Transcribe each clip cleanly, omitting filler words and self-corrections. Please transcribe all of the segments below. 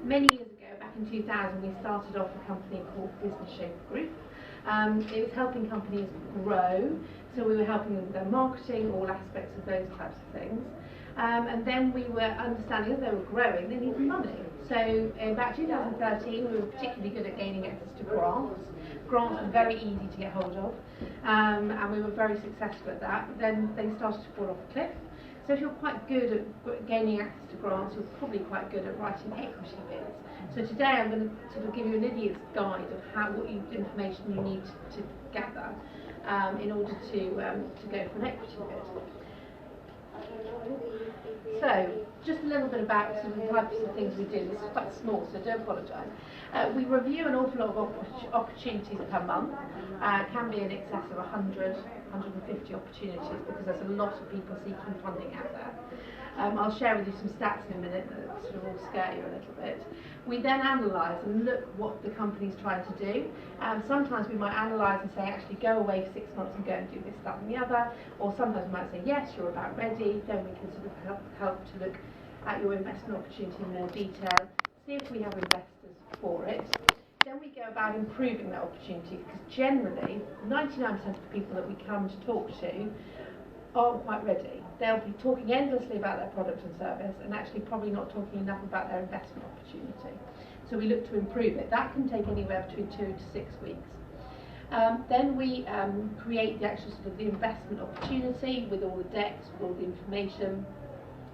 Many years ago, back in 2000, we started off a company called Business Shaper Group. It was helping companies grow, so we were helping them with their marketing, all aspects of those types of things. And then we were understanding as they were growing, they needed money. So in about 2013, we were particularly good at gaining access to grants. Grants were very easy to get hold of, and we were very successful at that. Then they started to fall off a cliff. So if you're quite good at gaining access to grants, you're probably quite good at writing equity bids. So today I'm going to sort of give you an idiot's guide of what information you need to gather in order to go for an equity bid. So, just a little bit about some of the types of things we do. This is quite small, so don't apologise. We review an awful lot of opportunities per month. It can be in excess of 100, 150 opportunities because there's a lot of people seeking funding out there. I'll share with you some stats in a minute that sort of will scare you a little bit. We then analyse and look what the company's trying to do. Sometimes we might analyse and say, actually go away for 6 months and go and do this, that and the other. Or sometimes we might say, yes, you're about ready. Then we can sort of help to look at your investment opportunity in more detail, see if we have investors for it. Then we go about improving that opportunity because generally 99% of the people that we come to talk to aren't quite ready. They'll be talking endlessly about their product and service and actually probably not talking enough about their investment opportunity. So we look to improve it. That can take anywhere between 2 to 6 weeks. Then we create the actual sort of the investment opportunity with all the decks, with all the information.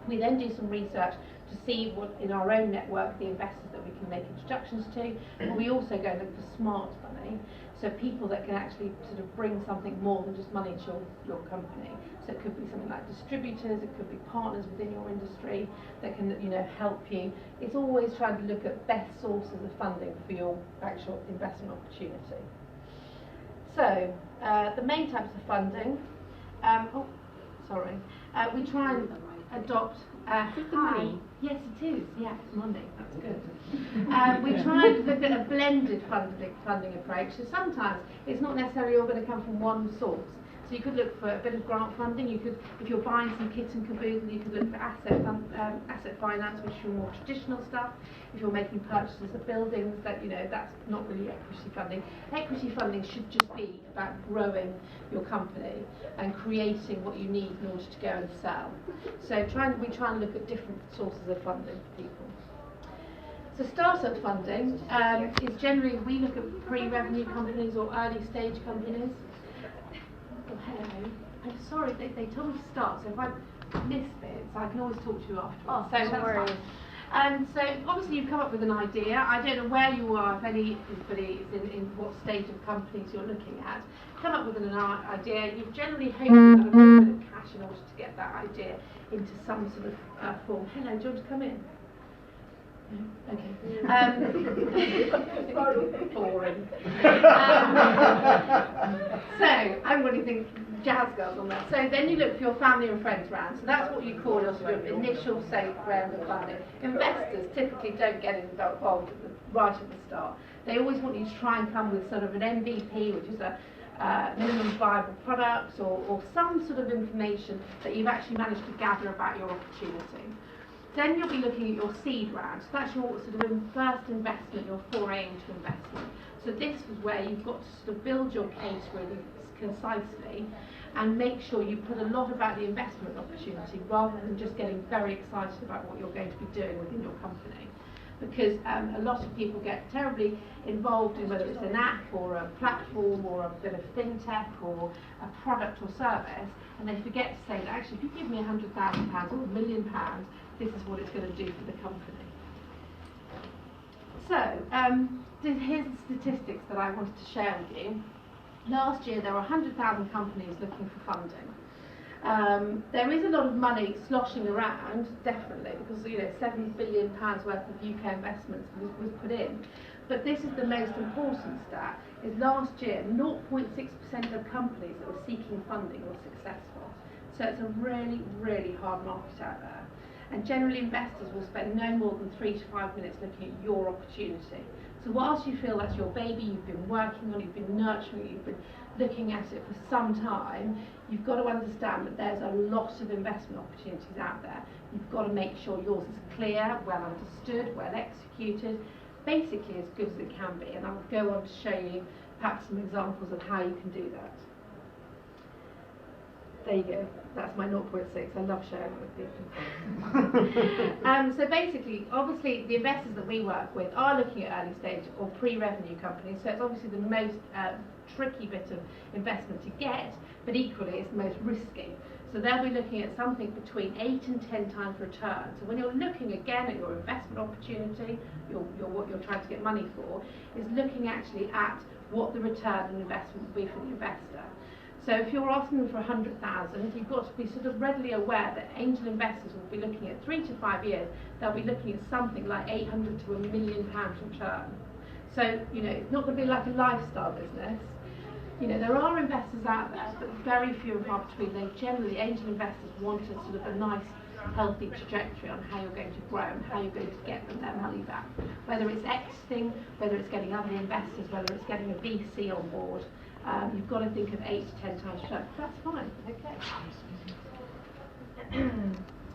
We then do some research to see what in our own network the investors that we can make introductions to, but we also go and look for smart money, so people that can actually sort of bring something more than just money to your company. So it could be something like distributors, it could be partners within your industry that can help you. It's always trying to look at best sources of funding for your actual investment opportunity. So the main types of funding. We try and adopt. Hi. Yes, it is. Yeah, it's Monday. That's good. We try and look at a blended funding approach. So sometimes it's not necessarily all going to come from one source. So you could look for a bit of grant funding. You could, if you're buying some kit and caboodle, you could look for asset finance, which is your more traditional stuff. If you're making purchases of buildings, that's not really equity funding. Equity funding should just be about growing your company and creating what you need in order to go and sell. So we try and look at different sources of funding for people. So startup funding is generally, we look at pre-revenue companies or early stage companies. Oh, hello. I'm sorry, they told me to start, so if I miss bits, I can always talk to you afterwards. Oh, so that's fine. And so obviously you've come up with an idea. I don't know where you are, if anybody is in what stage of companies you're looking at. Come up with an idea. You've generally hoped you've got a little bit of cash in order to get that idea into some sort of form. Hello, do you want to come in? Okay. Boring. So everybody thinks jazz girls on that. So then you look for your family and friends round. So that's what you call your sort of initial safe round of funding. Investors typically don't get involved right at the start. They always want you to try and come with sort of an MVP, which is a minimum viable product or some sort of information that you've actually managed to gather about your opportunity. Then you'll be looking at your seed round. So that's your sort of first investment, your foray into investment. So this is where you've got to sort of build your case really concisely and make sure you put a lot about the investment opportunity rather than just getting very excited about what you're going to be doing within your company. Because a lot of people get terribly involved in whether it's an app or a platform or a bit of fintech or a product or service, and they forget to say that actually if you give me £100,000 or £1 million, this is what it's going to do for the company. So here's the statistics that I wanted to share with you. Last year there were 100,000 companies looking for funding. There is a lot of money sloshing around, definitely, because £7 billion worth of UK investments was put in. But this is the most important stat, is last year 0.6% of companies that were seeking funding were successful. So it's a really, really hard market out there. And generally investors will spend no more than 3 to 5 minutes looking at your opportunity. So whilst you feel that's your baby, you've been working on it, you've been nurturing it, you've been looking at it for some time, you've got to understand that there's a lot of investment opportunities out there. You've got to make sure yours is clear, well understood, well executed, basically as good as it can be. And I'll go on to show you perhaps some examples of how you can do that. There you go. That's my 0.6. I love sharing it with people. So basically, obviously, the investors that we work with are looking at early stage or pre-revenue companies. So it's obviously the most tricky bit of investment to get, but equally it's the most risky. So they'll be looking at something between 8 and 10 times return. So when you're looking again at your investment opportunity, what you're trying to get money for, is looking actually at what the return on investment will be for the investor. So if you're asking them for 100,000, you've got to be sort of readily aware that angel investors will be looking at 3 to 5 years. They'll be looking at something like 800 to £1 million return. So it's not going to be like a lifestyle business. There are investors out there, but very few and far between. Angel investors want a sort of a nice, healthy trajectory on how you're going to grow and how you're going to get them their money back. Whether it's exiting, whether it's getting other investors, whether it's getting a VC on board. You've got to think of 8 to 10 times return. That's fine, okay.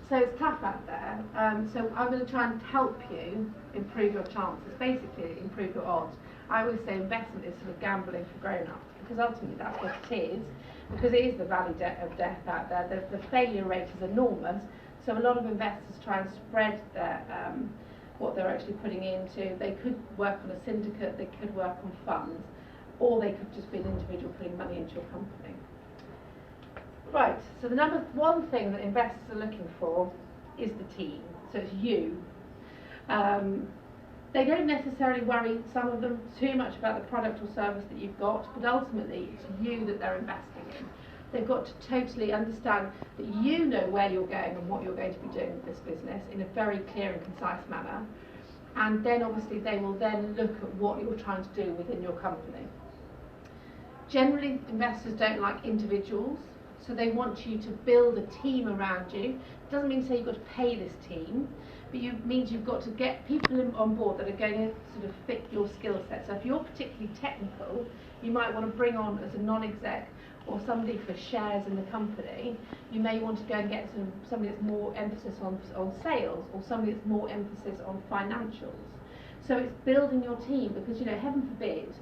So it's tough out there. So I'm going to try and help you improve your chances, basically improve your odds. I always say investment is sort of gambling for grown-ups, because ultimately that's what it is, because it is the valley of death out there. The failure rate is enormous, so a lot of investors try and spread their what they're actually putting into. They could work on a syndicate, they could work on funds, or they could just be an individual putting money into your company. Right, so the number one thing that investors are looking for is the team, so it's you. They don't necessarily worry, some of them, too much about the product or service that you've got, but ultimately it's you that they're investing in. They've got to totally understand that you know where you're going and what you're going to be doing with this business in a very clear and concise manner. And then obviously they will then look at what you're trying to do within your company. Generally, investors don't like individuals, so they want you to build a team around you. It doesn't mean to say you've got to pay this team, but it means you've got to get people on board that are going to sort of fit your skill set. So if you're particularly technical, you might want to bring on as a non-exec or somebody for shares in the company. You may want to go and get somebody that's more emphasis on sales, or somebody that's more emphasis on financials. So it's building your team, because heaven forbid,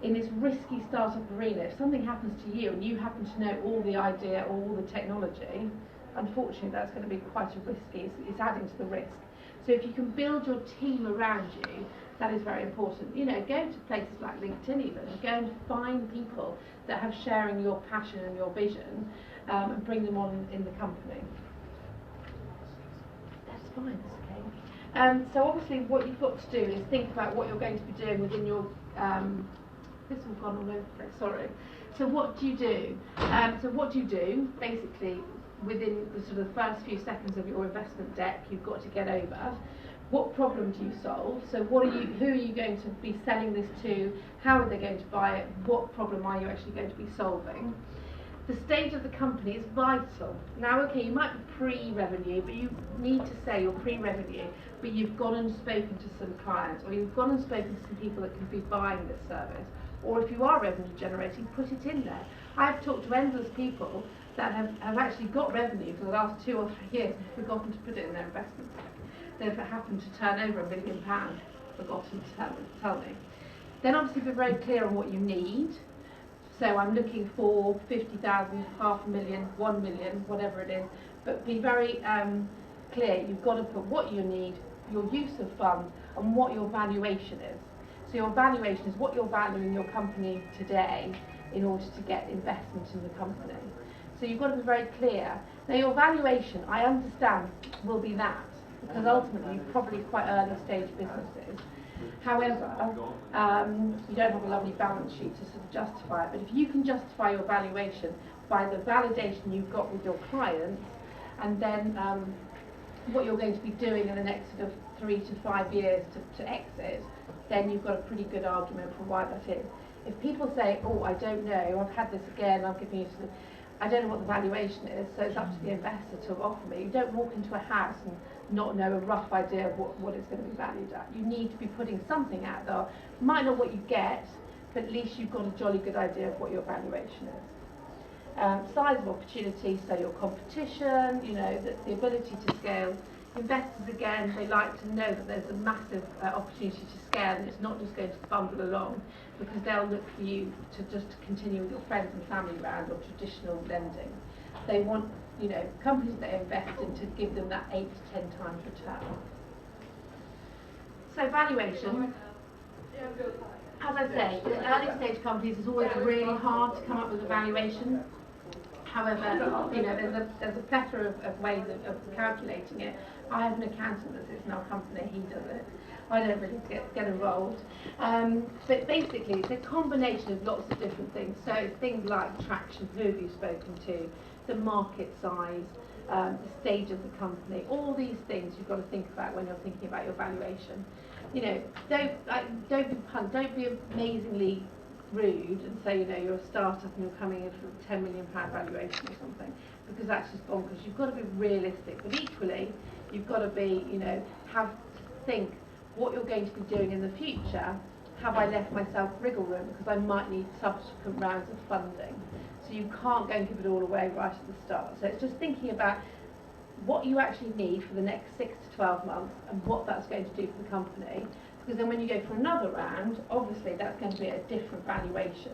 in this risky startup arena, if something happens to you and you happen to know all the idea or all the technology, unfortunately that's going to be quite a risky, it's adding to the risk. So if you can build your team around you, that is very important. Go to places like LinkedIn even, and go and find people that have sharing your passion and your vision, and bring them on in the company. That's fine, that's okay. So obviously what you've got to do is think about what you're going to be doing within your this one's gone all over the place, sorry. So what do you do? Basically, within the sort of first few seconds of your investment deck, you've got to get over. What problem do you solve? So who are you going to be selling this to? How are they going to buy it? What problem are you actually going to be solving? The stage of the company is vital. Now, okay, you might be pre-revenue, but you need to say you're pre-revenue, but you've gone and spoken to some clients, or you've gone and spoken to some people that can be buying this service. Or if you are revenue generating, put it in there. I've talked to endless people that have actually got revenue for the last 2 or 3 years and forgotten to put it in their investment deck. They've happened to turn over £1 million, forgotten to tell me. Then obviously be very clear on what you need. So I'm looking for 50,000, 500,000, 1 million, whatever it is, but be very clear. You've got to put what you need, your use of funds, and what your valuation is. So your valuation is what you're valuing your company today in order to get investment in the company. So you've got to be very clear. Now your valuation, I understand, will be that, because ultimately you're probably quite early stage businesses. However, you don't have a lovely balance sheet to sort of justify it, but if you can justify your valuation by the validation you've got with your clients, and then what you're going to be doing in the next sort of 3 to 5 years to exit, then you've got a pretty good argument for why that is. If people say, oh, I don't know, I've had this again, I've given you sort of, I don't know what the valuation is, so it's up to the investor to offer me. You don't walk into a house and not know a rough idea of what it's going to be valued at. You need to be putting something out there. Might not what you get, but at least you've got a jolly good idea of what your valuation is. size of opportunity, so your competition, you know, the ability to scale. Investors, again, they like to know that there's a massive opportunity to scale, and it's not just going to bumble along, because they'll look for you to just continue with your friends and family round or traditional lending. They want, you know, companies that they invest in to give them that 8 to 10 times return. So valuation, as I say, in early stage companies it's always really hard to come up with a valuation. However, you know, there's a plethora of ways of calculating it. I have an accountant that sits in our company, he does it. I don't really get involved. But basically, it's a combination of lots of different things. So things like traction, who have you spoken to, the market size, the stage of the company, all these things you've got to think about when you're thinking about your valuation. You know, don't be amazingly rude and say, you know, you're a startup and you're coming in for a £10 million valuation or something, because that's just bonkers. You've got to be realistic, but equally you've got to be, you know, have to think what you're going to be doing in the future. Have I left myself wriggle room, because I might need subsequent rounds of funding? So you can't go and give it all away right at the start. So it's just thinking about what you actually need for the next 6 to 12 months and what that's going to do for the company. Because then when you go for another round, obviously that's going to be a different valuation.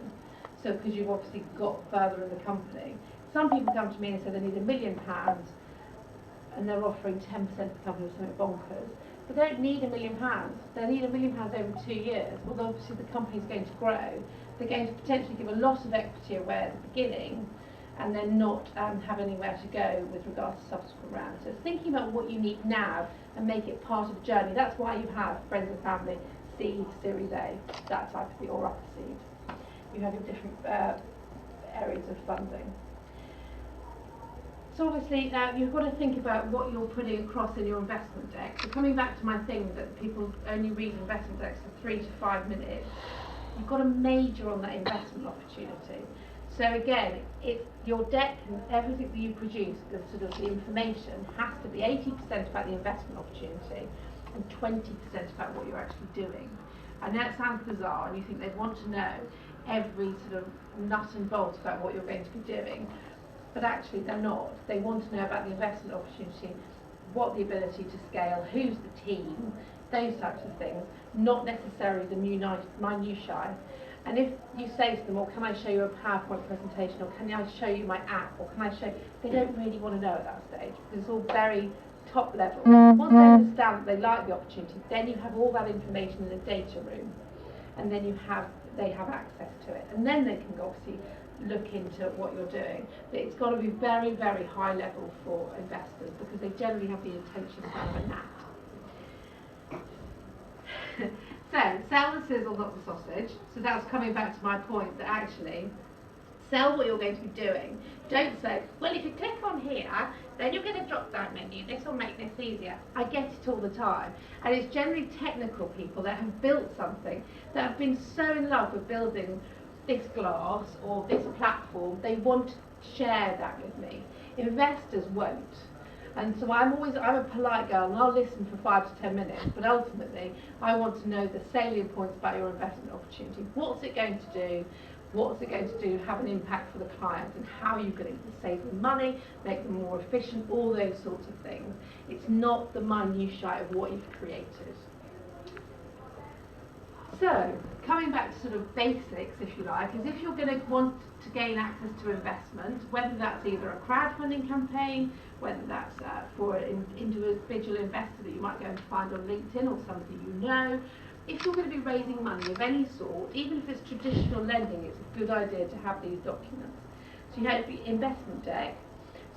So because you've obviously got further in the company. Some people come to me and say they need £1 million and they're offering 10% of the company or something bonkers. But they don't need £1 million. They need £1 million over 2 years. Well, obviously the company's going to grow. They're going to potentially give a lot of equity away at the beginning and then not have anywhere to go with regards to subsequent rounds. So it's thinking about what you need now and make it part of the journey. That's why you have friends and family, seed, Series A, that type of thing, or upper seed. You have your different areas of funding. So obviously you've got to think about what you're putting across in your investment deck. So coming back to my thing that people only read investment decks for 3 to 5 minutes, you've got to major on that investment opportunity. So again, your deck and everything that you produce, the sort of the information, has to be 80% about the investment opportunity and 20% about what you're actually doing. And that sounds bizarre, and you think they'd want to know every sort of nut and bolt about what you're going to be doing, but actually they're not. They want to know about the investment opportunity, what the ability to scale, who's the team, those types of things, not necessarily the minutiae. And if you say to them, well, can I show you a PowerPoint presentation, or can I show you my app, or can I show you, they don't really want to know at that stage, because it's all very top level. Once they understand that they like the opportunity, then you have all that information in the data room, and then they have access to it, and then they can obviously look into what you're doing. But it's got to be very, very high level for investors, because they generally have the intention of having a gnat. So, sell the sizzle, not the sausage. So that's coming back to my point that actually, sell what you're going to be doing. Don't say, well, if you click on here, then you'll get a drop-down menu. This will make this easier. I get it all the time. And it's generally technical people that have built something, that have been so in love with building this glass or this platform, they want to share that with me. Investors won't. And so I'm a polite girl, and I'll listen for 5 to 10 minutes, but ultimately I want to know the salient points about your investment opportunity. What's it going to do? What's it going to do? Have an impact for the client, and how are you going to save them money, make them more efficient, all those sorts of things. It's not the minutiae of what you've created. So, coming back to sort of basics, if you like, is if you're going to want to gain access to investment, whether that's either a crowdfunding campaign, whether that's for an individual investor that you might go and find on LinkedIn or somebody you know, if you're going to be raising money of any sort, even if it's traditional lending, it's a good idea to have these documents. So you have the investment deck,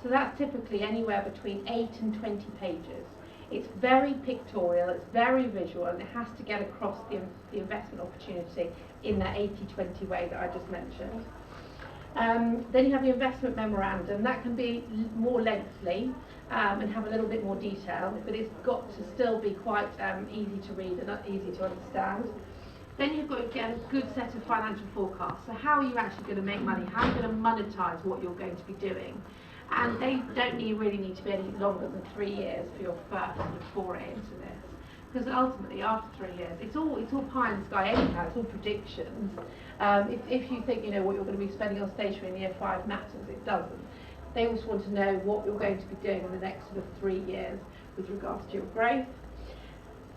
so that's typically anywhere between 8 and 20 pages. It's very pictorial, it's very visual, and it has to get across the investment opportunity in that 80-20 way that I just mentioned. Then you have the investment memorandum. That can be more lengthy and have a little bit more detail, but it's got to still be quite easy to read and easy to understand. Then you've got to get a good set of financial forecasts. So how are you actually going to make money? How are you going to monetize what you're going to be doing? And they don't really need to be any longer than 3 years for your first foray into this. because ultimately after 3 years, it's all pie in the sky anyhow. It's all predictions. If you think you know what you're going to be spending on stationery in year 5 matters, it doesn't. They also want to know what you're going to be doing in the next sort of 3 years with regards to your growth.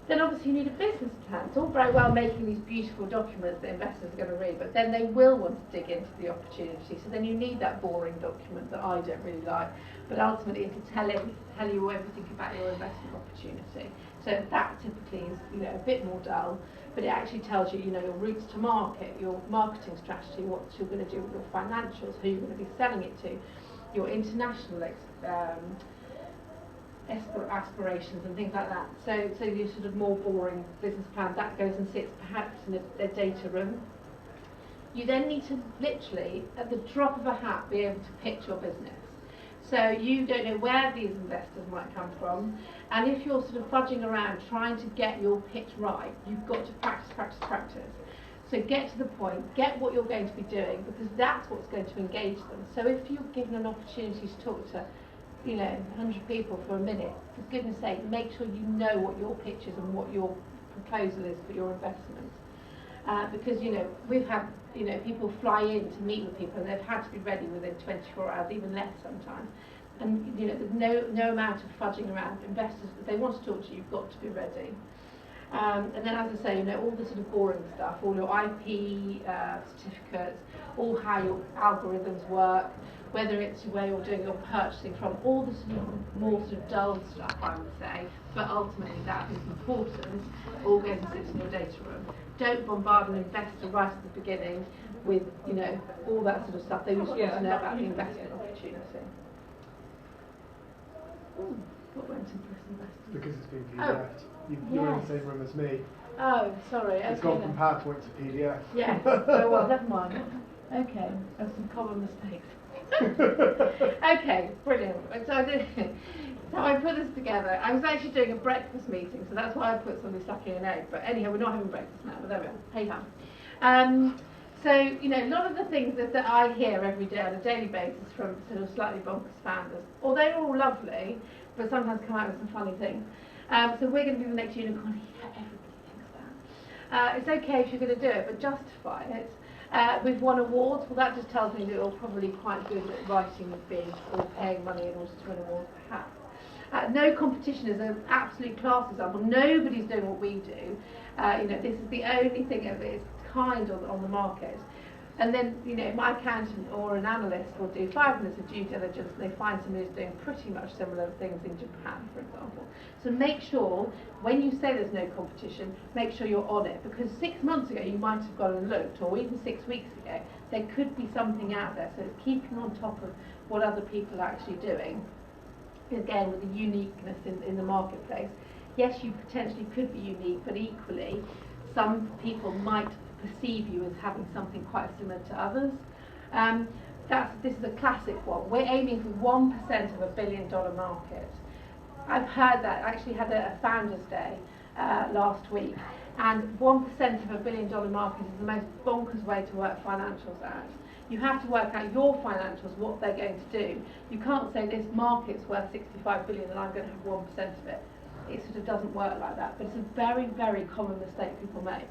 Then obviously you need a business plan. It's all very well making these beautiful documents that investors are going to read, but then they will want to dig into the opportunity. So then you need that boring document that I don't really like, but ultimately to tell you everything about your investment opportunity. So that typically is a bit more dull, but it actually tells you your routes to market, your marketing strategy, what you're going to do with your financials, who you're going to be selling it to, your international aspirations and things like that. So your sort of more boring business plan, that goes and sits perhaps in a data room. You then need to literally, at the drop of a hat, be able to pitch your business. So you don't know where these investors might come from, and if you're sort of fudging around trying to get your pitch right, you've got to practice. So get to the point, get what you're going to be doing, because that's what's going to engage them. So if you're given an opportunity to talk to 100 people for a minute, for goodness sake, make sure you know what your pitch is and what your proposal is for your investment. Because we've had people fly in to meet with people and they've had to be ready within 24 hours, even less sometimes. And there's no amount of fudging around. Investors, if they want to talk to you, you've got to be ready. And then, as I say, all the sort of boring stuff, all your IP certificates, all how your algorithms work, whether it's where you're doing your purchasing from, all the sort of more sort of dull stuff, I would say, but ultimately that is important, all goes and sits in your data room. Don't bombard an investor right at the beginning with, all that sort of stuff. They just want to know about the investment opportunity. Ooh, what went into this investment? Because it's been PDF'd. You're in the same room as me. Oh, sorry. It's gone from PowerPoint to PDF. Yeah. Oh, well, never mind. Okay, that's some common mistakes. Okay, brilliant. So I put this together. I was actually doing a breakfast meeting, so that's why I put somebody stuck in an egg. But anyhow, we're not having breakfast now, but there we are. Hey ho. So, a lot of the things that I hear every day on a daily basis from sort of slightly bonkers founders, although they're all lovely, but sometimes come out with some funny things. So we're going to do the next unicorn. Everybody thinks that. It's okay if you're going to do it, but justify it. We've won awards. Well, that just tells me that you're probably quite good at writing and being or paying money in order to win awards, perhaps. No competition is an absolute class example. Nobody's doing what we do. This is the only thing of its kind on the market. And then, my accountant or an analyst will do 5 minutes of due diligence and they find somebody who's doing pretty much similar things in Japan, for example. So make sure, when you say there's no competition, make sure you're on it. Because 6 months ago you might have gone and looked, or even 6 weeks ago, there could be something out there. So it's keeping on top of what other people are actually doing. Again, with the uniqueness in the marketplace. Yes, you potentially could be unique, but equally, some people might perceive you as having something quite similar to others. This is a classic one. We're aiming for 1% of $1 billion market. I've heard that. I actually had a Founders Day last week, and 1% of $1 billion market is the most bonkers way to work financials out. You have to work out your financials, what they're going to do. You can't say this market's worth 65 billion and I'm going to have 1% of it. It sort of doesn't work like that, but it's a very, very common mistake people make.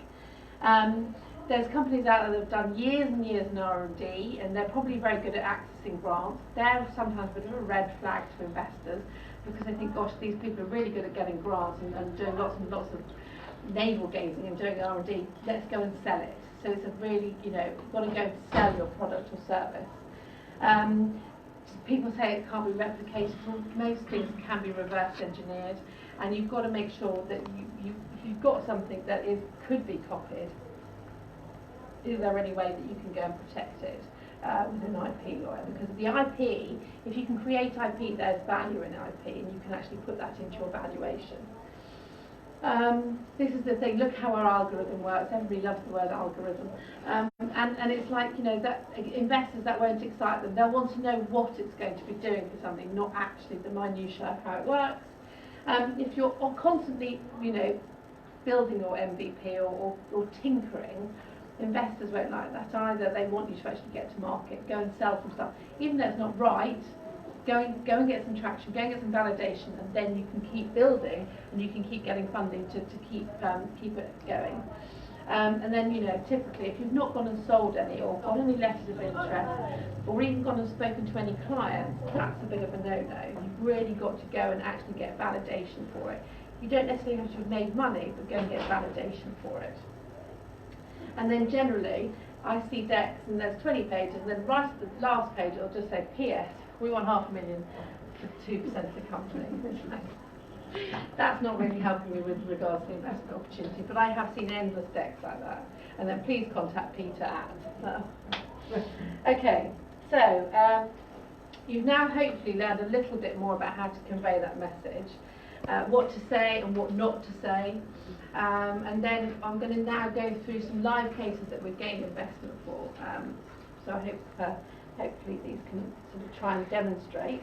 There's companies out there that have done years and years in R&D, and they're probably very good at accessing grants. They're sometimes a bit of a red flag to investors because they think, gosh, these people are really good at getting grants and doing lots and lots of navel gazing and doing R&D. Let's go and sell it. So it's a really, you've got to go and sell your product or service. People say it can't be replicated. Well, most things can be reverse engineered, and you've got to make sure that you've got something that could be copied. Is there any way that you can go and protect it with an IP lawyer? Because the IP, if you can create IP, there's value in IP, and you can actually put that into your valuation. This is the thing. Look how our algorithm works. Everybody loves the word algorithm, and it's like that investors, that won't excite them. They'll want to know what it's going to be doing for something, not actually the minutiae of how it works. If you're constantly building your MVP or tinkering, investors won't like that either. They want you to actually get to market, go and sell some stuff, even though it's not right. go and get some traction, go and get some validation, and then you can keep building and you can keep getting funding to keep it going. And then, typically, if you've not gone and sold any or got any letters of interest, or even gone and spoken to any clients, that's a bit of a no-no. You've really got to go and actually get validation for it. You don't necessarily have to have made money, but go and get validation for it. And then generally, I see decks and there's 20 pages, and then right at the last page it'll just say, P.S. we want $500,000 for 2% of the company. That's not really helping me with regards to the investment opportunity, but I have seen endless decks like that. And then please contact Peter at. Okay, so you've now hopefully learned a little bit more about how to convey that message, what to say and what not to say. And then I'm going to now go through some live cases that we've gained investment for. So I hope hopefully these can sort of try and demonstrate.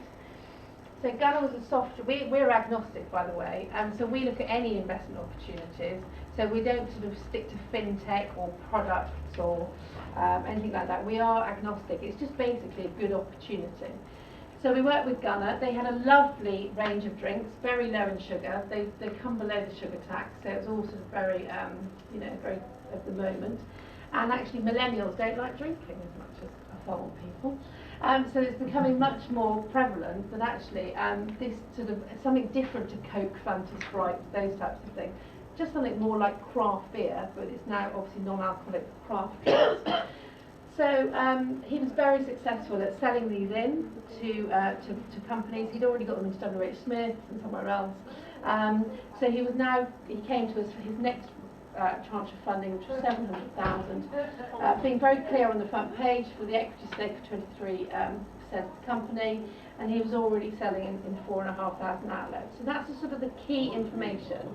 So Gunner was a software, we're agnostic by the way, so we look at any investment opportunities, so we don't sort of stick to fintech or products or anything like that. We are agnostic, it's just basically a good opportunity. So we worked with Gunner, they had a lovely range of drinks, very low in sugar, they come below the sugar tax, so it's all sort of very, very of the moment. And actually millennials don't like drinking as much as old people. So it's becoming much more prevalent that actually this sort of something different to Coke, Fanta, Sprite, those types of things. Just something more like craft beer, but it's now obviously non-alcoholic craft beers. So he was very successful at selling these in to companies. He'd already got them into WH Smith and somewhere else. So he came to us for his next tranche of funding, which was 700,000, being very clear on the front page for the equity stake of 23% of the company, and he was already selling in 4,500 outlets. So that's the sort of the key information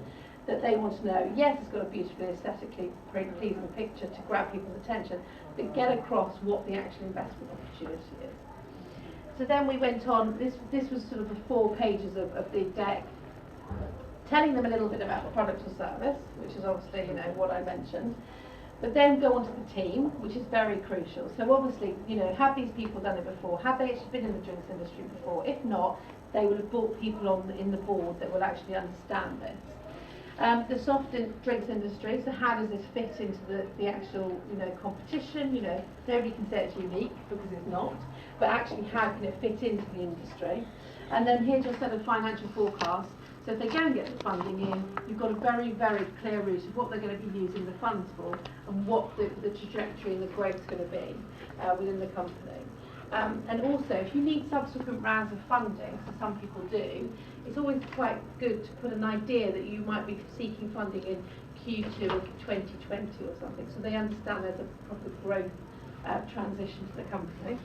that they want to know. Yes, it's got a beautifully aesthetically pleasing picture to grab people's attention, but get across what the actual investment opportunity is. So then we went on, this was sort of the 4 pages of the deck, telling them a little bit about the product or service, which is obviously, what I mentioned, but then go on to the team, which is very crucial. So obviously, have these people done it before? Have they actually been in the drinks industry before? If not, they would have brought people in the board that will actually understand this. The soft drinks industry, so how does this fit into the actual, competition? Nobody can say it's unique because it's not, but actually how can it fit into the industry? And then here's your set of financial forecasts. So if they go and get the funding in, you've got a very, very clear route of what they're going to be using the funds for and what the trajectory and the growth is going to be within the company. And also, if you need subsequent rounds of funding, so some people do, it's always quite good to put an idea that you might be seeking funding in Q2 of 2020 or something, so they understand there's a proper growth transition to the company.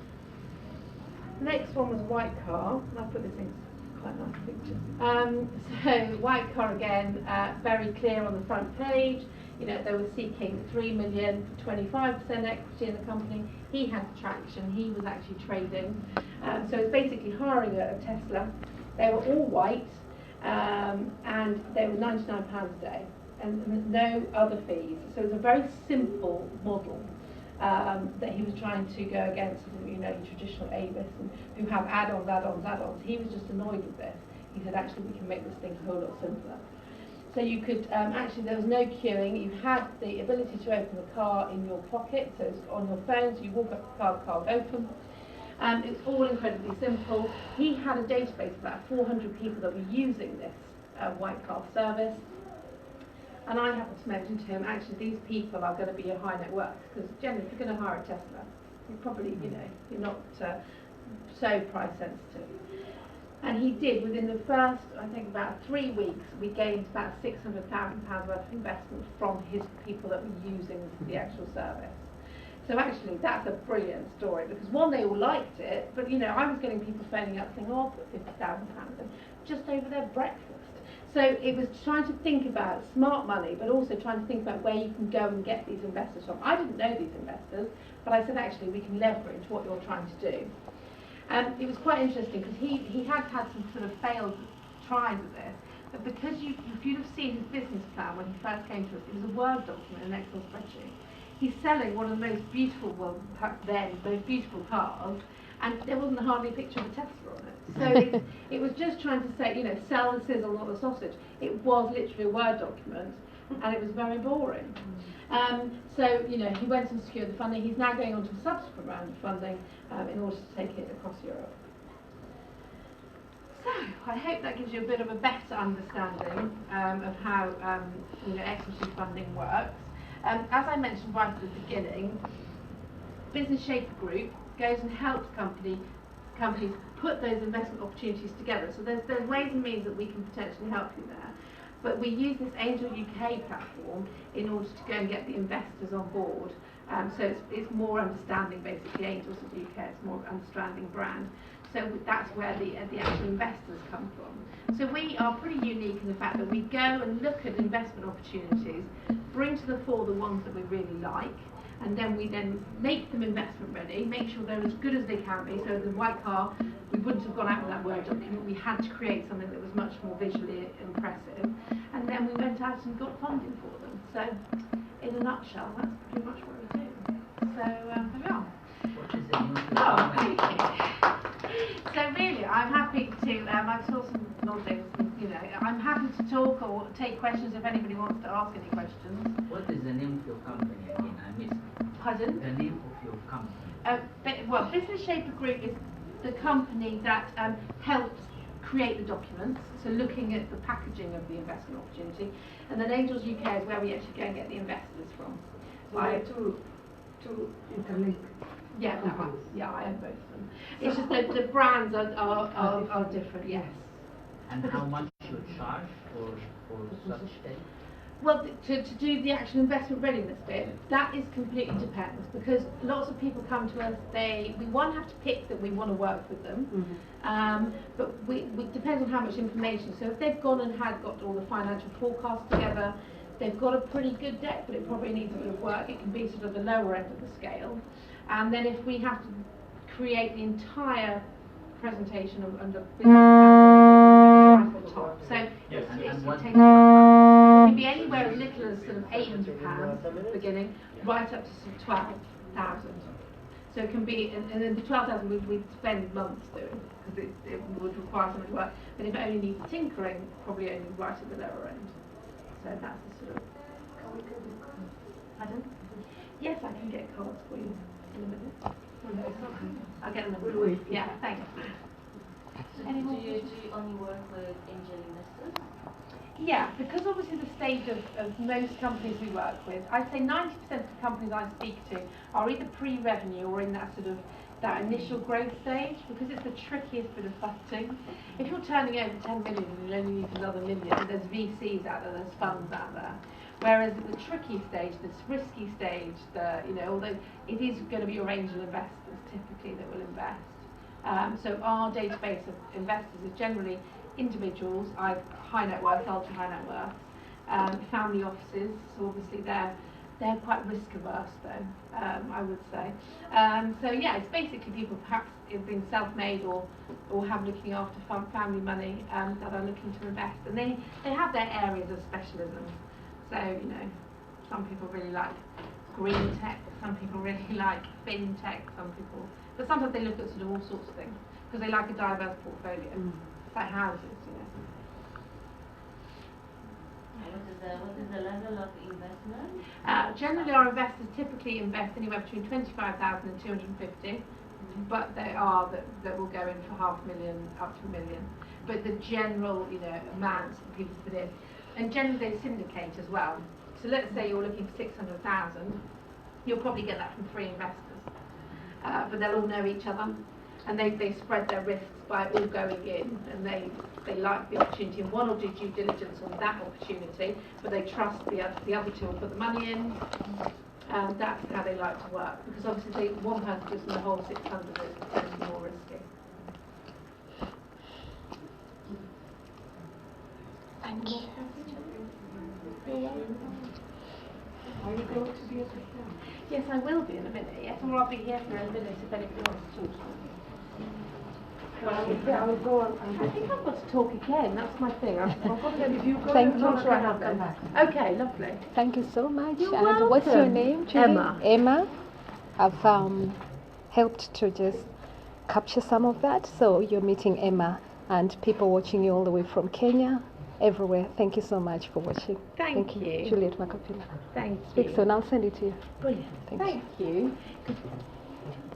The next one was White Car, and I put this in quite nice picture. So White Car again, very clear on the front page. They were seeking 3 million for 25% equity in the company. He had traction. He was actually trading. So it's basically hiring a Tesla. They were all white, and they were £99 a day, and no other fees. So it was a very simple model that he was trying to go against, your traditional Avis, and who have add-ons. He was just annoyed with this. He said, actually, we can make this thing a whole lot simpler. So you could, actually, there was no queuing. You had the ability to open the car in your pocket, so it's on your phone, so you walk up to the car would open. It's all incredibly simple. He had a database of about 400 people that were using this White Car service. And I happened to mention to him, actually, these people are going to be your high net worth, because generally, if you're going to hire a Tesla, you probably, you're not so price sensitive. And he did, within the first, I think, about 3 weeks, we gained about £600,000 worth of investment from his people that were using the actual service. So actually, that's a brilliant story, because one, they all liked it, but I was getting people phoning up saying, oh, I'll put £50,000 in, just over their breakfast. So it was trying to think about smart money, but also trying to think about where you can go and get these investors from. I didn't know these investors, but I said, actually, we can leverage what you're trying to do. It was quite interesting, because he had some sort of failed tries at this, but because if you'd have seen his business plan when he first came to us, it was a Word document, an Excel spreadsheet. He's selling one of the most beautiful, most beautiful cars, and there wasn't hardly a picture of a Tesla on it. So it was just trying to say, you know, sell the sizzle, not the sausage. It was literally a Word document, and it was very boring. So, you know, he went and secured the funding. He's now going on to a subsequent round of funding in order to take it across Europe. So, I hope that gives you a bit of a better understanding of how you know, equity funding works. As I mentioned right at the beginning, Business Shaper Group goes and helps companies put those investment opportunities together. So there's ways and means that we can potentially help you there. But we use this Angel UK platform in order to go and get the investors on board. So it's more understanding, basically. Angels of UK, it's more understanding brand. So that's where the actual investors come from. So we are pretty unique in the fact that we go and look at investment opportunities, bring to the fore the ones that we really like, and then we make them investment ready, make sure they're as good as they can be. So the white car, we wouldn't have gone out with that Word document. We had to create something that was much more visually impressive. And then we went out and got funding for them. So in a nutshell, that's pretty much what we do. So there we are. What is the new Oh, thank you. So really, I'm happy to, I saw some noddings, you know, I'm happy to talk or take questions if anybody wants to ask any questions. What is the name of your company again? I missed. Pardon? The name of your company. Well, Business Shaper Group is the company that helps create the documents, so looking at the packaging of the investment opportunity, and then Angels UK is where we actually go and get the investors from. To interlink. Yeah, I own both of them. It's just that the brands are different, yes. And how much you charge for such thing? Well, to do the actual investment readiness bit, that is completely depends, because lots of people come to us, we have to pick that we want to work with them, but we depends on how much information. So if they've gone and got all the financial forecasts together, they've got a pretty good deck, but it probably needs a bit of work. It can be sort of the lower end of the scale. And then if we have to create the entire presentation under business plan, right at the top. So Yes. it And what takes a while. It can be anywhere as little as sort of £800 at the beginning, right up to sort of 12,000. So it can be, and then the 12,000 we'd spend months doing, because it would require so much work. But if it only needs tinkering, probably only right at the lower end. So that's the sort of. Pardon? Yes, I can get cards for you in a minute. I'll get them in a minute. Yeah, thanks. So do you only work with angel investors? Yeah, because obviously the stage of most companies we work with, I'd say 90% of the companies I speak to are either pre-revenue or in that sort of that initial growth stage, because it's the trickiest bit of funding. If you're turning over 10 million and you only need another million, there's VCs out there, there's funds out there. Whereas at the tricky stage, this risky stage, although it is going to be your angel investors typically that will invest. So our database of investors is generally individuals, either high net worth, ultra high net worth, family offices. So obviously they're quite risk averse though, I would say. So yeah, it's basically people perhaps have been self-made or have looking after family money that are looking to invest, and they have their areas of specialism. So some people really like green tech, some people really like fintech, but sometimes they look at sort of all sorts of things because they like a diverse portfolio. It's like houses, What is the level of investment? Generally, our investors typically invest anywhere between 25,000 and 250, but there are that will go in for $500,000 up to $1 million. But the general, amounts that people put in, and generally they syndicate as well. So let's say you're looking for 600,000, you'll probably get that from 3 investors, but they'll all know each other, and they spread their risks by all going in, and they like the opportunity, and one will do due diligence on that opportunity, but they trust the other 2 will put the money in. That's how they like to work, because obviously one person just in the whole 600 is potentially more risky. Thank you. Are you going to be at the camp? Yes, I will be in a minute, yes, or I'll be here for a minute if anybody wants to talk to me. I will go on. I think I've got to talk again, that's my thing. I've got to, If you go, Thank I'm you. not sure I have come back. Okay, lovely. Thank you so much. You're And what's your welcome. name, Julie? Emma. Emma. I've helped to just capture some of that. So you're meeting Emma and people watching you all the way from Kenya, everywhere. Thank you so much for watching. Thank you. Juliet Makapila. Thank Speak you. soon. I'll send it to you. Brilliant. Thank you. Thank you.